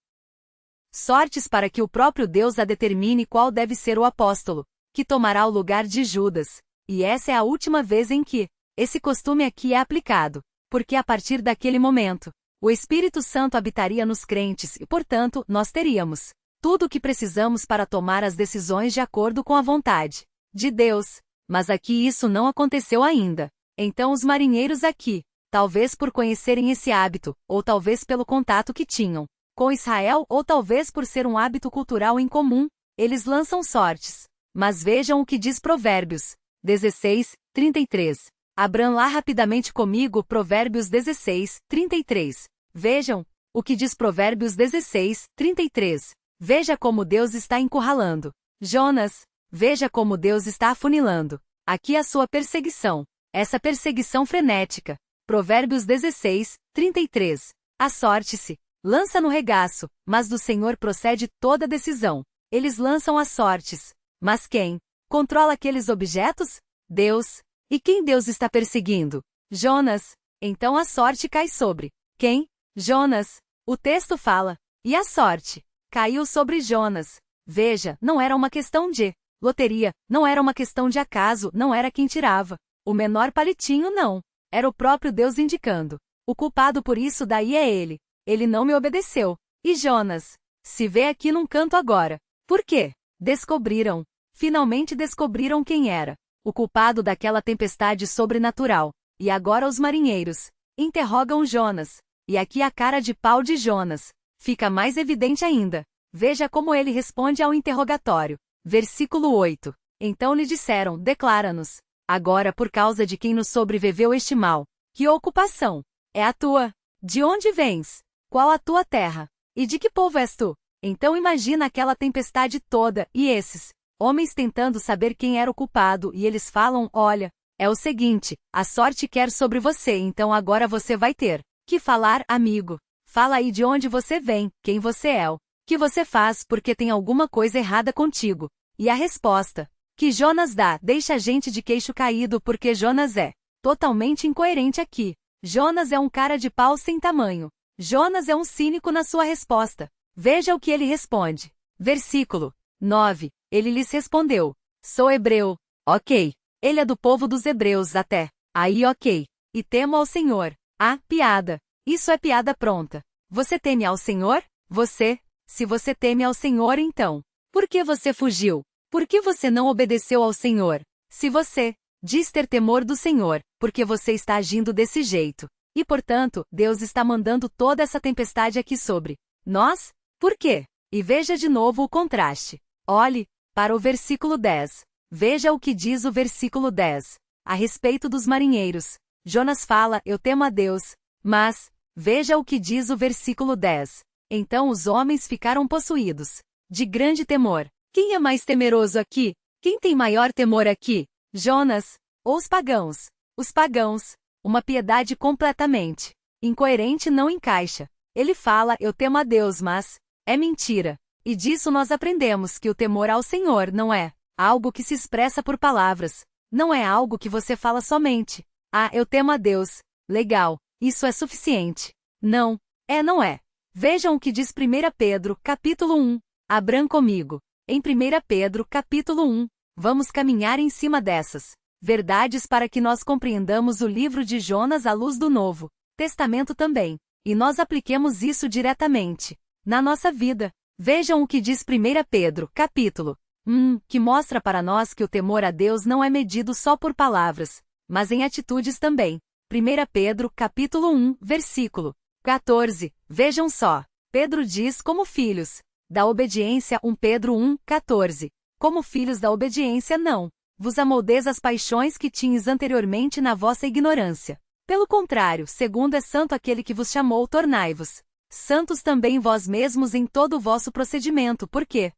sortes para que o próprio Deus a determine qual deve ser o apóstolo que tomará o lugar de Judas. E essa é a última vez em que Esse costume aqui é aplicado, porque a partir daquele momento, o Espírito Santo habitaria nos crentes e, portanto, nós teríamos tudo o que precisamos para tomar as decisões de acordo com a vontade de Deus. Mas aqui isso não aconteceu ainda. Então os marinheiros aqui, talvez por conhecerem esse hábito, ou talvez pelo contato que tinham com Israel, ou talvez por ser um hábito cultural em comum, eles lançam sortes. Mas vejam o que diz Provérbios 16, 33. Abram lá rapidamente comigo Provérbios 16, 33. Vejam o que diz Provérbios 16, 33. Veja como Deus está encurralando Jonas. Veja como Deus está afunilando aqui a sua perseguição. Essa perseguição frenética. Provérbios 16, 33. A sorte-se lança no regaço, mas do Senhor procede toda decisão. Eles lançam as sortes. Mas quem controla aqueles objetos? Deus. E quem Deus está perseguindo? Jonas. Então a sorte cai sobre quem? Jonas. O texto fala, e a sorte caiu sobre Jonas. Veja, não era uma questão de loteria, não era uma questão de acaso, não era quem tirava o menor palitinho, não. Era o próprio Deus indicando. O culpado por isso daí é ele. Ele não me obedeceu. E Jonas se vê aqui num canto agora. Por quê? Descobriram. Finalmente descobriram quem era o culpado daquela tempestade sobrenatural. E agora os marinheiros interrogam Jonas. E aqui a cara de pau de Jonas fica mais evidente ainda. Veja como ele responde ao interrogatório. Versículo 8. Então lhe disseram, declara-nos agora por causa de quem nos sobreviveu este mal. Que ocupação é a tua? De onde vens? Qual a tua terra? E de que povo és tu? Então imagina aquela tempestade toda, e esses homens tentando saber quem era o culpado, e eles falam, olha, é o seguinte, a sorte quer sobre você, então agora você vai ter que falar, amigo. Fala aí de onde você vem, quem você é, o que você faz, porque tem alguma coisa errada contigo. E a resposta que Jonas dá deixa a gente de queixo caído, porque Jonas é totalmente incoerente aqui. Jonas é um cara de pau sem tamanho. Jonas é um cínico na sua resposta. Veja o que ele responde. Versículo 9. Ele lhes respondeu, sou hebreu. Ok. Ele é do povo dos hebreus até. Aí ok. E temo ao Senhor. Ah, piada. Isso é piada pronta. Você teme ao Senhor? Você? Se você teme ao Senhor, então, por que você fugiu? Por que você não obedeceu ao Senhor? Se você diz ter temor do Senhor, porque você está agindo desse jeito. E portanto, Deus está mandando toda essa tempestade aqui sobre nós? Por quê? E veja de novo o contraste. Olhe para o versículo 10. Veja o que diz o versículo 10. A respeito dos marinheiros. Jonas fala, eu temo a Deus. Mas, veja o que diz o versículo 10. Então os homens ficaram possuídos de grande temor. Quem é mais temeroso aqui? Quem tem maior temor aqui? Jonas ou os pagãos? Os pagãos. Uma piedade completamente incoerente não encaixa. Ele fala, eu temo a Deus, mas é mentira. E disso nós aprendemos que o temor ao Senhor não é algo que se expressa por palavras. Não é algo que você fala somente. Ah, eu temo a Deus. Legal. Isso é suficiente. Não. Não é. Vejam o que diz 1 Pedro, capítulo 1. Abram comigo. Em 1 Pedro, capítulo 1. Vamos caminhar em cima dessas verdades para que nós compreendamos o livro de Jonas à luz do Novo Testamento também. E nós apliquemos isso diretamente na nossa vida. Vejam o que diz 1 Pedro, capítulo 1, que mostra para nós que o temor a Deus não é medido só por palavras, mas em atitudes também. 1 Pedro, capítulo 1, versículo 14. Vejam só. Pedro diz como filhos da obediência, 1 Pedro 1, 14. Como filhos da obediência não vos amoldeis as paixões que tinhas anteriormente na vossa ignorância. Pelo contrário, segundo é santo aquele que vos chamou, tornai-vos santos também vós mesmos em todo o vosso procedimento, porque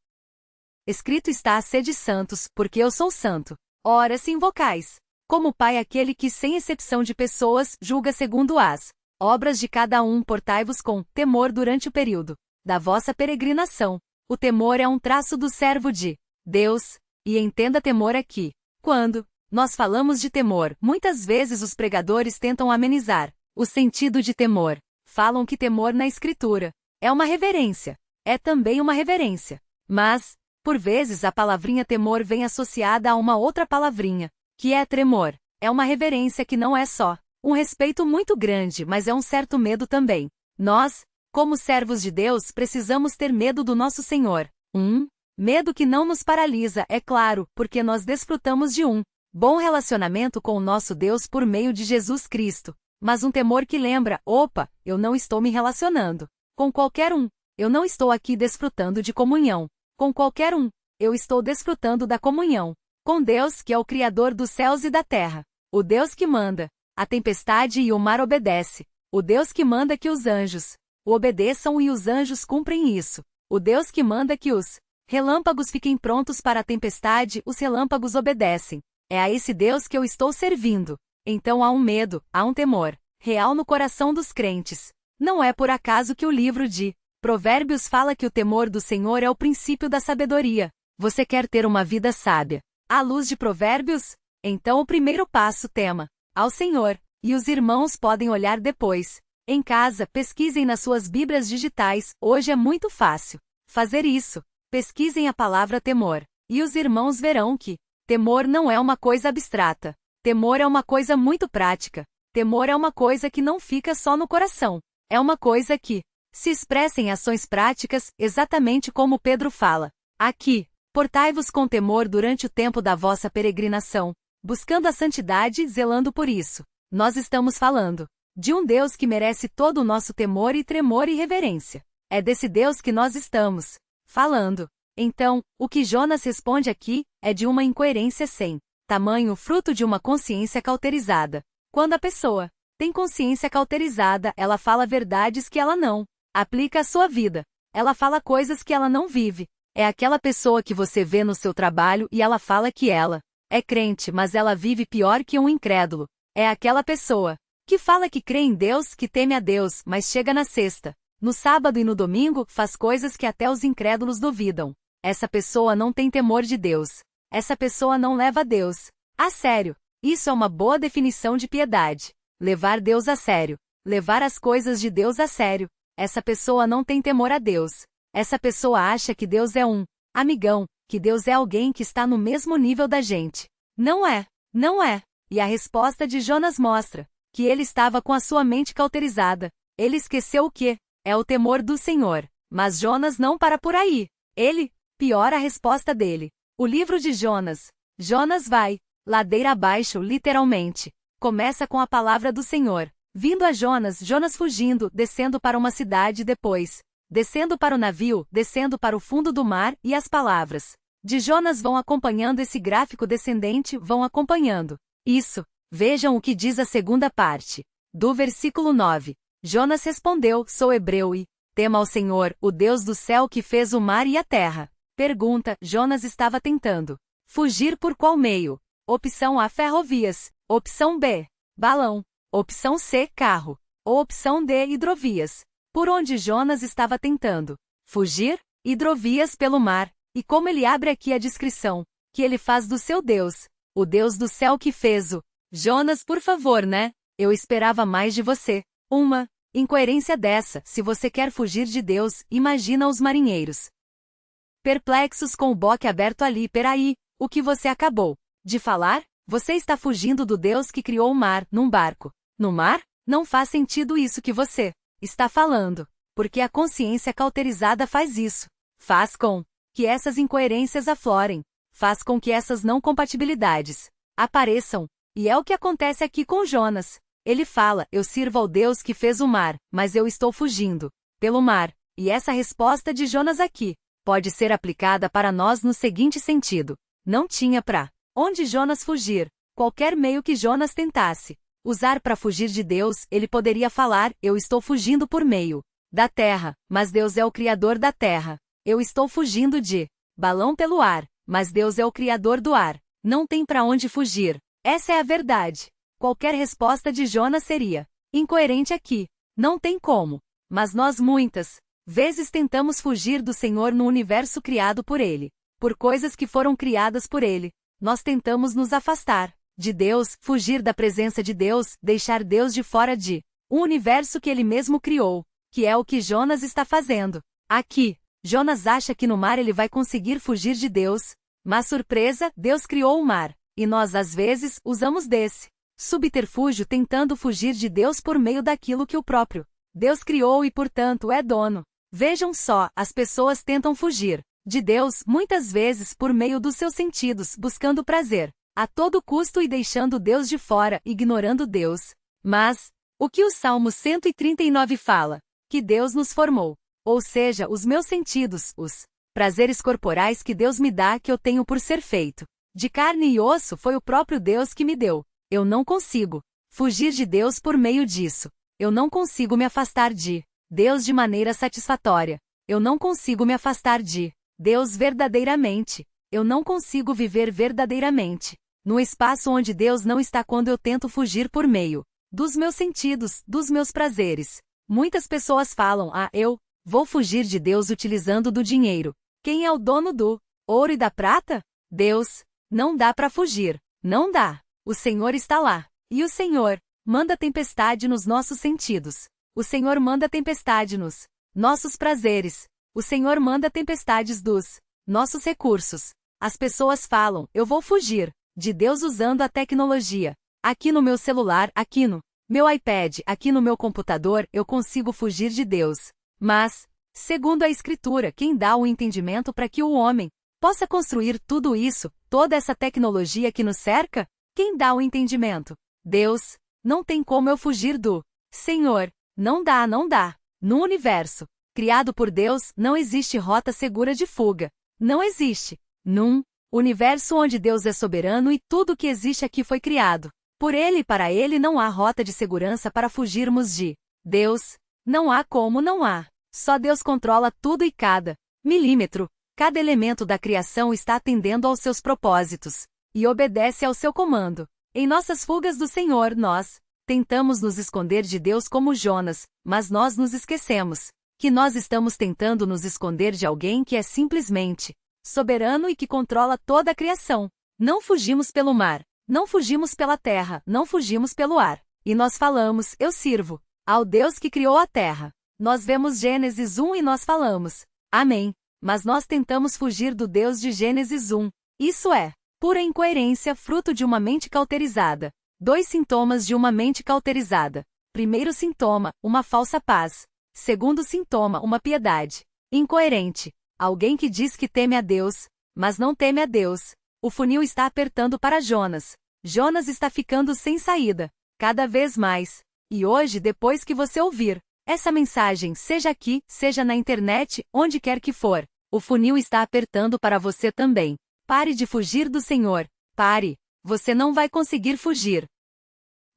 escrito está, sede santos, porque eu sou santo. Ora, se invocais como Pai aquele que, sem exceção de pessoas, julga segundo as obras de cada um, portai-vos com temor durante o período da vossa peregrinação. O temor é um traço do servo de Deus, e entenda temor aqui. Quando nós falamos de temor, muitas vezes os pregadores tentam amenizar o sentido de temor. Falam que temor na Escritura é uma reverência. É também uma reverência. Mas, por vezes a palavrinha temor vem associada a uma outra palavrinha, que é tremor. É uma reverência que não é só um respeito muito grande, mas é um certo medo também. Nós, como servos de Deus, precisamos ter medo do nosso Senhor. Medo que não nos paralisa, é claro, porque nós desfrutamos de um bom relacionamento com o nosso Deus por meio de Jesus Cristo. Mas um temor que lembra, opa, eu não estou me relacionando com qualquer um. Eu não estou aqui desfrutando de comunhão com qualquer um. Eu estou desfrutando da comunhão com Deus, que é o Criador dos céus e da terra. O Deus que manda a tempestade e o mar obedece. O Deus que manda que os anjos o obedeçam e os anjos cumprem isso. O Deus que manda que os relâmpagos fiquem prontos para a tempestade, os relâmpagos obedecem. É a esse Deus que eu estou servindo. Então há um medo, há um temor real no coração dos crentes. Não é por acaso que o livro de Provérbios fala que o temor do Senhor é o princípio da sabedoria. Você quer ter uma vida sábia à luz de Provérbios? Então o primeiro passo, tema ao Senhor, e os irmãos podem olhar depois. Em casa, pesquisem nas suas Bíblias digitais, hoje é muito fácil fazer isso. Pesquisem a palavra temor, e os irmãos verão que temor não é uma coisa abstrata. Temor é uma coisa muito prática. Temor é uma coisa que não fica só no coração. É uma coisa que se expressa em ações práticas, exatamente como Pedro fala aqui. Portai-vos com temor durante o tempo da vossa peregrinação, buscando a santidade e zelando por isso. Nós estamos falando de um Deus que merece todo o nosso temor e tremor e reverência. É desse Deus que nós estamos falando. Então, o que Jonas responde aqui é de uma incoerência sem tamanho, fruto de uma consciência cauterizada. Quando a pessoa tem consciência cauterizada, ela fala verdades que ela não aplica à sua vida. Ela fala coisas que ela não vive. É aquela pessoa que você vê no seu trabalho e ela fala que ela é crente, mas ela vive pior que um incrédulo. É aquela pessoa que fala que crê em Deus, que teme a Deus, mas chega na sexta, no sábado e no domingo, faz coisas que até os incrédulos duvidam. Essa pessoa não tem temor de Deus. Essa pessoa não leva Deus a sério. Isso é uma boa definição de piedade. Levar Deus a sério. Levar as coisas de Deus a sério. Essa pessoa não tem temor a Deus. Essa pessoa acha que Deus é um amigão, que Deus é alguém que está no mesmo nível da gente. Não é. Não é. E a resposta de Jonas mostra que ele estava com a sua mente cauterizada. Ele esqueceu o que é o temor do Senhor. Mas Jonas não para por aí. Ele piora a resposta dele. O livro de Jonas. Jonas vai ladeira abaixo, literalmente. Começa com a palavra do Senhor vindo a Jonas, Jonas fugindo, descendo para uma cidade depois, descendo para o navio, descendo para o fundo do mar, e as palavras de Jonas vão acompanhando esse gráfico descendente, vão acompanhando isso. Vejam o que diz a segunda parte do versículo 9. Jonas respondeu: sou hebreu e tema ao Senhor, o Deus do céu que fez o mar e a terra. Pergunta: Jonas estava tentando fugir por qual meio? Opção A: ferrovias. Opção B: balão. Opção C: carro. Ou opção D: hidrovias. Por onde Jonas estava tentando fugir? Hidrovias, pelo mar. E como ele abre aqui a descrição que ele faz do seu Deus, o Deus do céu que fez o Jonas, por favor, né? Eu esperava mais de você. Uma incoerência dessa. Se você quer fugir de Deus, imagina os marinheiros perplexos com o boque aberto ali. Peraí, o que você acabou de falar? Você está fugindo do Deus que criou o mar, num barco. No mar? Não faz sentido isso que você está falando, porque a consciência cauterizada faz isso. Faz com que essas incoerências aflorem. Faz com que essas não compatibilidades apareçam. E é o que acontece aqui com Jonas. Ele fala: eu sirvo ao Deus que fez o mar, mas eu estou fugindo pelo mar. E essa resposta de Jonas aqui pode ser aplicada para nós no seguinte sentido: não tinha para onde Jonas fugir. Qualquer meio que Jonas tentasse usar para fugir de Deus, ele poderia falar: eu estou fugindo por meio da terra, mas Deus é o criador da terra. Eu estou fugindo de balão pelo ar, mas Deus é o criador do ar. Não tem para onde fugir. Essa é a verdade. Qualquer resposta de Jonas seria incoerente aqui. Não tem como. Mas nós muitas vezes tentamos fugir do Senhor no universo criado por Ele, por coisas que foram criadas por Ele. Nós tentamos nos afastar de Deus, fugir da presença de Deus, deixar Deus de fora de um universo que Ele mesmo criou, que é o que Jonas está fazendo. Aqui, Jonas acha que no mar ele vai conseguir fugir de Deus, mas surpresa, Deus criou o mar. E nós às vezes usamos desse subterfúgio tentando fugir de Deus por meio daquilo que o próprio Deus criou e portanto é dono. Vejam só, as pessoas tentam fugir de Deus muitas vezes por meio dos seus sentidos, buscando prazer a todo custo e deixando Deus de fora, ignorando Deus. Mas o que o Salmo 139 fala? Que Deus nos formou, ou seja, os meus sentidos, os prazeres corporais que Deus me dá, que eu tenho por ser feito de carne e osso, foi o próprio Deus que me deu. Eu não consigo fugir de Deus por meio disso. Eu não consigo me afastar de Deus de maneira satisfatória. Eu não consigo me afastar de Deus verdadeiramente. Eu não consigo viver verdadeiramente no espaço onde Deus não está quando eu tento fugir por meio dos meus sentidos, dos meus prazeres. Muitas pessoas falam: eu vou fugir de Deus utilizando do dinheiro. Quem é o dono do ouro e da prata? Deus. Não dá para fugir. Não dá. O Senhor está lá. E o Senhor manda tempestade nos nossos sentidos. O Senhor manda tempestade nos nossos prazeres. O Senhor manda tempestades dos nossos recursos. As pessoas falam: eu vou fugir de Deus usando a tecnologia. Aqui no meu celular, aqui no meu iPad, aqui no meu computador, eu consigo fugir de Deus. Mas, segundo a Escritura, quem dá o entendimento para que o homem possa construir tudo isso, toda essa tecnologia que nos cerca? Quem dá o entendimento? Deus. Não tem como eu fugir do Senhor. Não dá, não dá. No universo criado por Deus, não existe rota segura de fuga. Não existe. Num universo onde Deus é soberano e tudo que existe aqui foi criado por Ele e para Ele, não há rota de segurança para fugirmos de Deus. Não há como, não há. Só Deus controla tudo e cada milímetro. Cada elemento da criação está atendendo aos seus propósitos e obedece ao seu comando. Em nossas fugas do Senhor, nós tentamos nos esconder de Deus como Jonas, mas nós nos esquecemos que nós estamos tentando nos esconder de alguém que é simplesmente soberano e que controla toda a criação. Não fugimos pelo mar, não fugimos pela terra, não fugimos pelo ar. E nós falamos: eu sirvo ao Deus que criou a terra. Nós vemos Gênesis 1 e nós falamos: amém. Mas nós tentamos fugir do Deus de Gênesis 1. Isso é pura incoerência, fruto de uma mente cauterizada. 2 sintomas de uma mente cauterizada. Primeiro sintoma, uma falsa paz. Segundo sintoma, uma piedade incoerente. Alguém que diz que teme a Deus, mas não teme a Deus. O funil está apertando para Jonas. Jonas está ficando sem saída, cada vez mais. E hoje, depois que você ouvir essa mensagem, seja aqui, seja na internet, onde quer que for, o funil está apertando para você também. Pare de fugir do Senhor. Pare. Você não vai conseguir fugir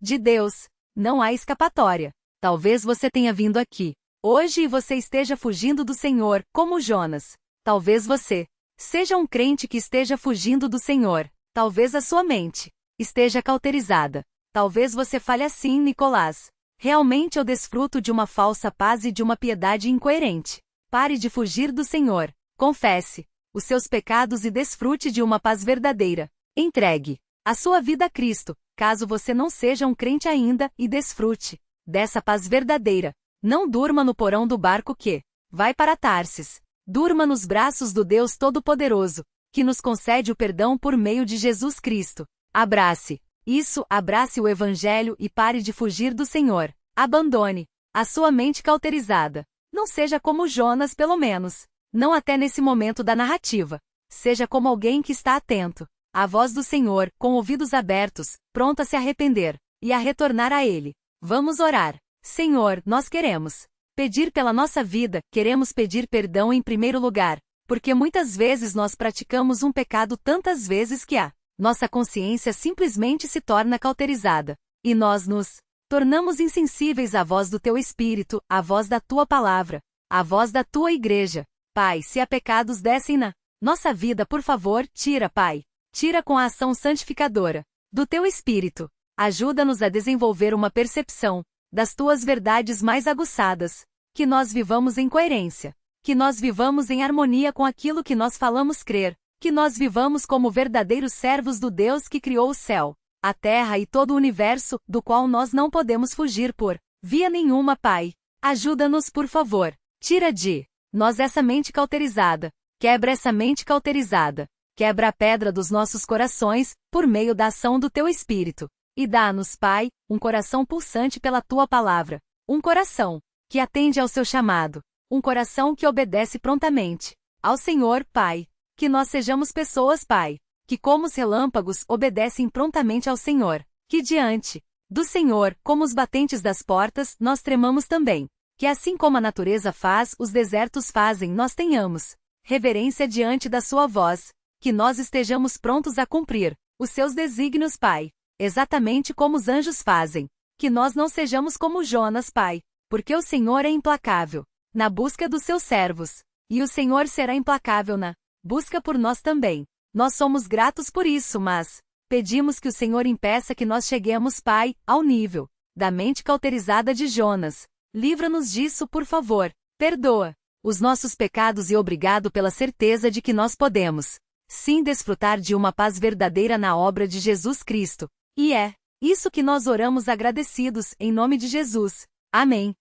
de Deus. Não há escapatória. Talvez você tenha vindo aqui hoje e você esteja fugindo do Senhor, como Jonas. Talvez você seja um crente que esteja fugindo do Senhor. Talvez a sua mente esteja cauterizada. Talvez você fale assim: Nicolás, realmente eu desfruto de uma falsa paz e de uma piedade incoerente. Pare de fugir do Senhor. Confesse os seus pecados e desfrute de uma paz verdadeira. Entregue a sua vida a Cristo, caso você não seja um crente ainda, e desfrute dessa paz verdadeira. Não durma no porão do barco que vai para Tarsis. Durma nos braços do Deus Todo-Poderoso, que nos concede o perdão por meio de Jesus Cristo. Abrace isso, abrace o Evangelho e pare de fugir do Senhor. Abandone a sua mente cauterizada. Não seja como Jonas, pelo menos. Não até nesse momento da narrativa. Seja como alguém que está atento à voz do Senhor, com ouvidos abertos, pronto a se arrepender e a retornar a Ele. Vamos orar. Senhor, nós queremos pedir pela nossa vida, queremos pedir perdão em primeiro lugar, porque muitas vezes nós praticamos um pecado tantas vezes que a nossa consciência simplesmente se torna cauterizada, e nós nos tornamos insensíveis à voz do Teu Espírito, à voz da Tua Palavra, à voz da Tua Igreja. Pai, se há pecados descem na nossa vida, por favor, tira, Pai. Tira com a ação santificadora do Teu Espírito. Ajuda-nos a desenvolver uma percepção das Tuas verdades mais aguçadas. Que nós vivamos em coerência. Que nós vivamos em harmonia com aquilo que nós falamos crer. Que nós vivamos como verdadeiros servos do Deus que criou o céu, a terra e todo o universo, do qual nós não podemos fugir por via nenhuma, Pai. Ajuda-nos, por favor. Tira de nós essa mente cauterizada. Quebra essa mente cauterizada. Quebra a pedra dos nossos corações, por meio da ação do Teu Espírito. E dá-nos, Pai, um coração pulsante pela Tua palavra. Um coração que atende ao seu chamado. Um coração que obedece prontamente ao Senhor, Pai. Que nós sejamos pessoas, Pai, que como os relâmpagos obedecem prontamente ao Senhor. Que diante do Senhor, como os batentes das portas, nós tremamos também. Que assim como a natureza faz, os desertos fazem, nós tenhamos reverência diante da sua voz. Que nós estejamos prontos a cumprir os seus desígnios, Pai. Exatamente como os anjos fazem. Que nós não sejamos como Jonas, Pai, porque o Senhor é implacável na busca dos seus servos. E o Senhor será implacável na busca por nós também. Nós somos gratos por isso, mas pedimos que o Senhor impeça que nós cheguemos, Pai, ao nível da mente cauterizada de Jonas. Livra-nos disso, por favor. Perdoa os nossos pecados e obrigado pela certeza de que nós podemos, sim, desfrutar de uma paz verdadeira na obra de Jesus Cristo. E é isso que nós oramos agradecidos, em nome de Jesus. Amém.